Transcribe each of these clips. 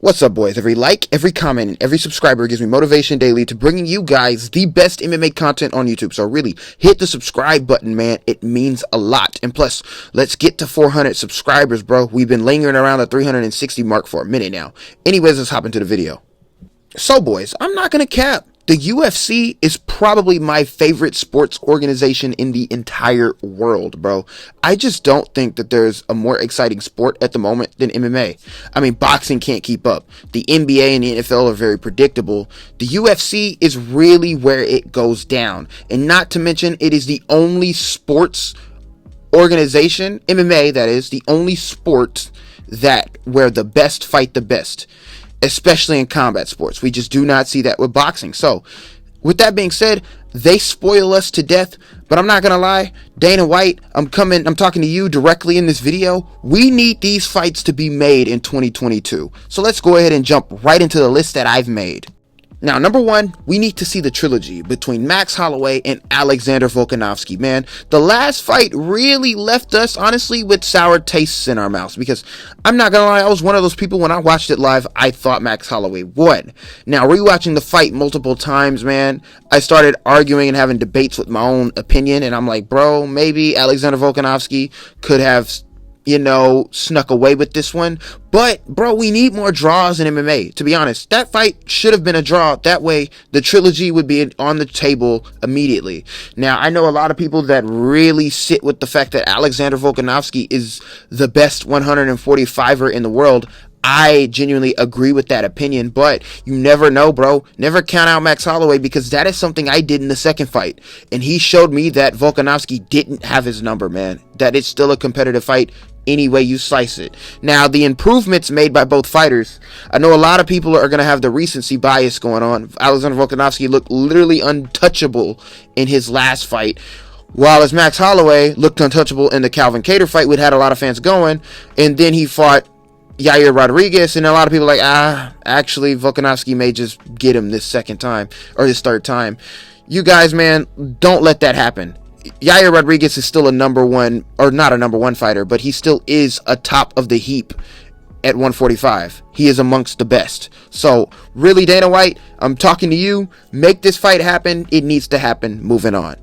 What's up, boys? Every like, every comment, and every subscriber gives me motivation daily to bringing you guys the best MMA content on YouTube. So really, hit the subscribe button, man. It means a lot. And plus, let's get to 400 subscribers, bro. We've been lingering around the 360 mark for a minute now. Anyways, let's hop into the video. So, boys, I'm not gonna cap. The UFC is probably my favorite sports organization in the entire world, bro. I just don't think that there's a more exciting sport at the moment than MMA. I mean, boxing can't keep up. The NBA and the NFL are very predictable. The UFC is really where it goes down. And not to mention, it is the only sports organization, MMA that is, the only sport that where the best fight the best. Especially in combat sports. We just do not see that with boxing. So, with that being said, they spoil us to death, but I'm not gonna lie, Dana White, I'm talking to you directly in this video. We need these fights to be made in 2022. So let's go ahead and jump right into the list that I've made. Now, number one, we need to see the trilogy between Max Holloway and Alexander Volkanovski. Man, the last fight really left us, honestly, with sour tastes in our mouths. Because, I'm not gonna lie, I was one of those people, when I watched it live, I thought Max Holloway won. Now, rewatching the fight multiple times, man, I started arguing and having debates with my own opinion. And I'm like, bro, maybe Alexander Volkanovski could have, snuck away with this one. But, bro, we need more draws in MMA. To be honest, that fight should have been a draw. That way, the trilogy would be on the table immediately. Now, I know a lot of people that really sit with the fact that Alexander Volkanovski is the best 145er in the world. I genuinely agree with that opinion, but you never know, bro. Never count out Max Holloway, because that is something I did in the second fight. And he showed me that Volkanovski didn't have his number, man. That it's still a competitive fight any way you slice it. Now, the improvements made by both fighters, I know a lot of people are going to have the recency bias going on. Alexander Volkanovski looked literally untouchable in his last fight, while as Max Holloway looked untouchable in the Calvin Kattar fight, which had a lot of fans going, and then he fought Yair Rodriguez, and a lot of people are like, actually, Volkanovski may just get him this second time, or this third time. You guys, man, don't let that happen. Yair Rodriguez is still a number one, or not a number one fighter, but he still is a top of the heap at 145. He is amongst the best. So, really, Dana White, I'm talking to you. Make this fight happen. It needs to happen. Moving on.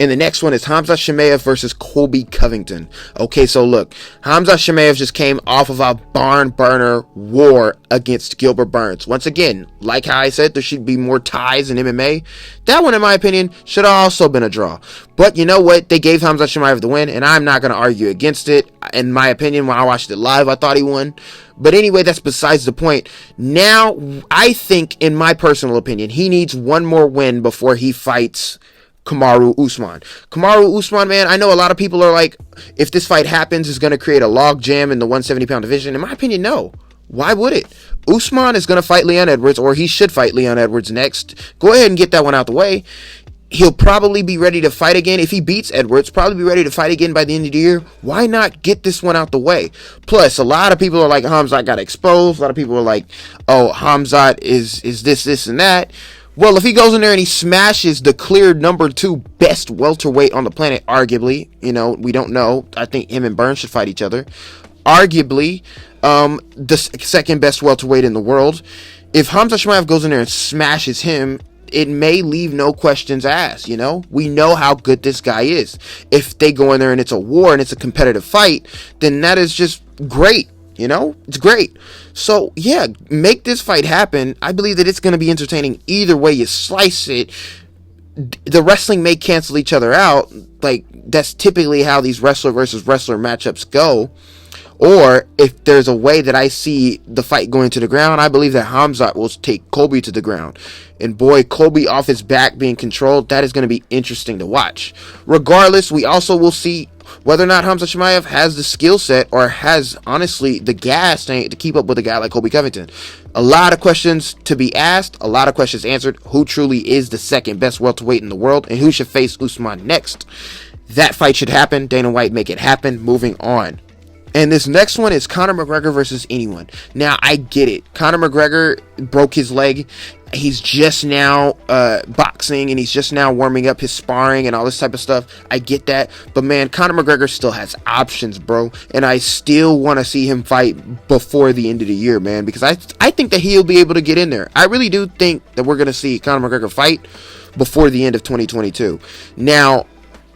And the next one is Khamzat Chimaev versus Colby Covington. Okay, so look, Khamzat Chimaev just came off of a barn burner war against Gilbert Burns. Once again, like how I said, there should be more ties in MMA. That one, in my opinion, should have also been a draw. But you know what? They gave Khamzat Chimaev the win, and I'm not going to argue against it. In my opinion, when I watched it live, I thought he won. But anyway, that's besides the point. Now, I think, in my personal opinion, he needs one more win before he fights Kamaru Usman. Kamaru Usman, man, I know a lot of people are like, if this fight happens, it's going to create a log jam in the 170-pound division. In my opinion, no. Why would it? Usman is going to fight Leon Edwards, or he should fight Leon Edwards next. Go ahead and get that one out the way. He'll probably be ready to fight again. If he beats Edwards, probably be ready to fight again by the end of the year. Why not get this one out the way? Plus, a lot of people are like, Khamzat got exposed. A lot of people are like, oh, Khamzat is this, and that. Well, if he goes in there and he smashes the clear number 2 best welterweight on the planet, arguably, we don't know. I think him and Burns should fight each other. Arguably, the second best welterweight in the world. If Khamzat Chimaev goes in there and smashes him, it may leave no questions asked, We know how good this guy is. If they go in there and it's a war and it's a competitive fight, then that is just great. It's great. So, yeah, make this fight happen. I believe that it's going to be entertaining either way you slice it. The wrestling may cancel each other out. Like, that's typically how these wrestler versus wrestler matchups go. Or, if there's a way that I see the fight going to the ground, I believe that Khamzat will take Colby to the ground. And boy, Colby off his back being controlled, that is going to be interesting to watch. Regardless, we also will see whether or not Khamzat Chimaev has the skill set or has, honestly, the gas to keep up with a guy like Colby Covington. A lot of questions to be asked, a lot of questions answered. Who truly is the second best welterweight in the world, and who should face Usman next? That fight should happen. Dana White, make it happen. Moving on. And this next one is Conor McGregor versus anyone. Now, I get it. Conor McGregor broke his leg He's just now boxing, and he's just now warming up his sparring and all this type of stuff. I get that, but man, Conor McGregor still has options, bro, and I still want to see him fight before the end of the year, man, because I think that he'll be able to get in there. I really do think that we're gonna see Conor McGregor fight before the end of 2022. Now,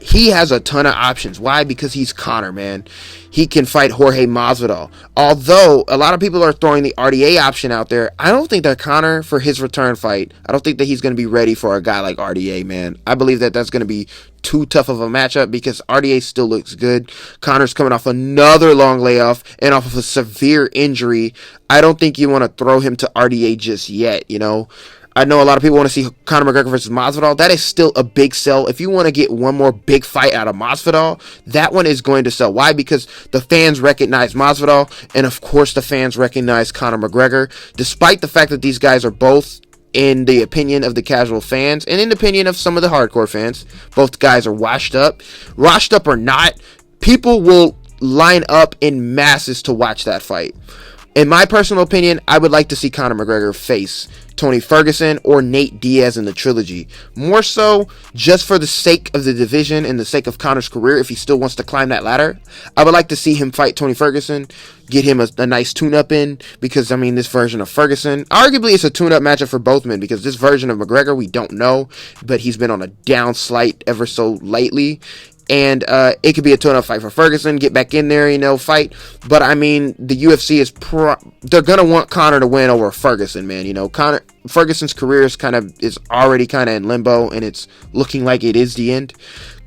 he has a ton of options. Why? Because he's Conor, man. He can fight Jorge Masvidal. Although a lot of people are throwing the RDA option out there, I don't think that Conor, for his return fight, I don't think that he's going to be ready for a guy like RDA, man. I believe that that's going to be too tough of a matchup because RDA still looks good. Conor's coming off another long layoff and off of a severe injury. I don't think you want to throw him to RDA just yet, you know. I know a lot of people want to see Conor McGregor versus Masvidal. That is still a big sell. If you want to get one more big fight out of Masvidal, that one is going to sell. Why? Because the fans recognize Masvidal, and of course the fans recognize Conor McGregor. Despite the fact that these guys are both, in the opinion of the casual fans, and in the opinion of some of the hardcore fans, both guys are washed up. Washed up or not, people will line up in masses to watch that fight. In my personal opinion, I would like to see Conor McGregor face Tony Ferguson or Nate Diaz in the trilogy. More so, just for the sake of the division and the sake of Conor's career, if he still wants to climb that ladder, I would like to see him fight Tony Ferguson, get him a nice tune-up in, because, I mean, this version of Ferguson, arguably it's a tune-up matchup for both men, because this version of McGregor, we don't know, but he's been on a down slight ever so lately. And it could be a tune-up fight for Ferguson, get back in there, you know, fight. But I mean, the UFC is they're gonna want Conor to win over Ferguson, man. You know, Ferguson's career is already kind of in limbo, and it's looking like it is the end.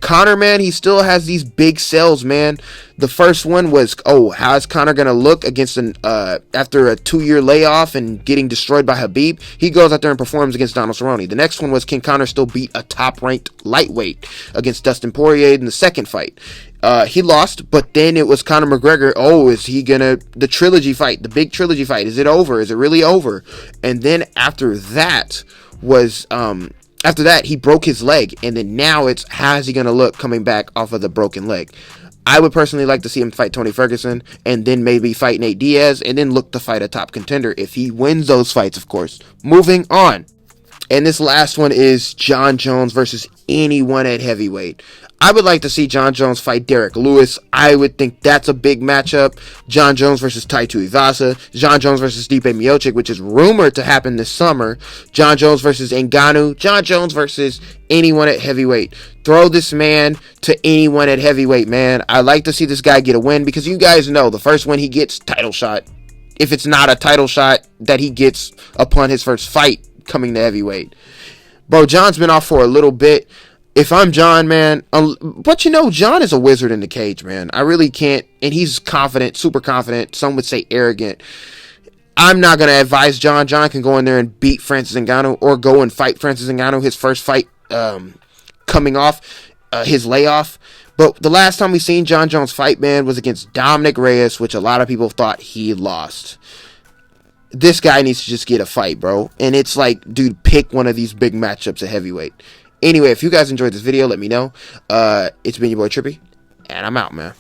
Conor, man, he still has these big sells, man. The first one was, how is Conor going to look against after a 2-year layoff and getting destroyed by Khabib? He goes out there and performs against Donald Cerrone. The next one was, can Conor still beat a top-ranked lightweight against Dustin Poirier in the second fight? He lost, but then it was Conor McGregor. Is he gonna, the trilogy fight, the big trilogy fight, is it over? Is it really over? And then after that was, after that, he broke his leg, and then now it's, how is he going to look coming back off of the broken leg? I would personally like to see him fight Tony Ferguson, and then maybe fight Nate Diaz, and then look to fight a top contender, if he wins those fights, of course. Moving on. And this last one is Jon Jones versus anyone at heavyweight. I would like to see Jon Jones fight Derek Lewis. I would think that's a big matchup. Jon Jones versus Tai Tuivasa. Jon Jones versus Stipe Miocic, which is rumored to happen this summer. Jon Jones versus Ngannou. Jon Jones versus anyone at heavyweight. Throw this man to anyone at heavyweight, man. I like to see this guy get a win, because you guys know the first win he gets, title shot. If it's not a title shot that he gets upon his first fight coming to heavyweight. Bro, Jon's been off for a little bit. If I'm Jon, man, but you know, Jon is a wizard in the cage, man. I really can't, and he's confident, super confident. Some would say arrogant. I'm not going to advise Jon. Jon can go in there and beat Francis Ngannou, or go and fight Francis Ngannou, his first fight coming off his layoff. But the last time we seen Jon Jones fight, man, was against Dominic Reyes, which a lot of people thought he lost. This guy needs to just get a fight, bro. And it's like, dude, pick one of these big matchups at heavyweight. Anyway, if you guys enjoyed this video, let me know. It's been your boy Trippy, and I'm out, man.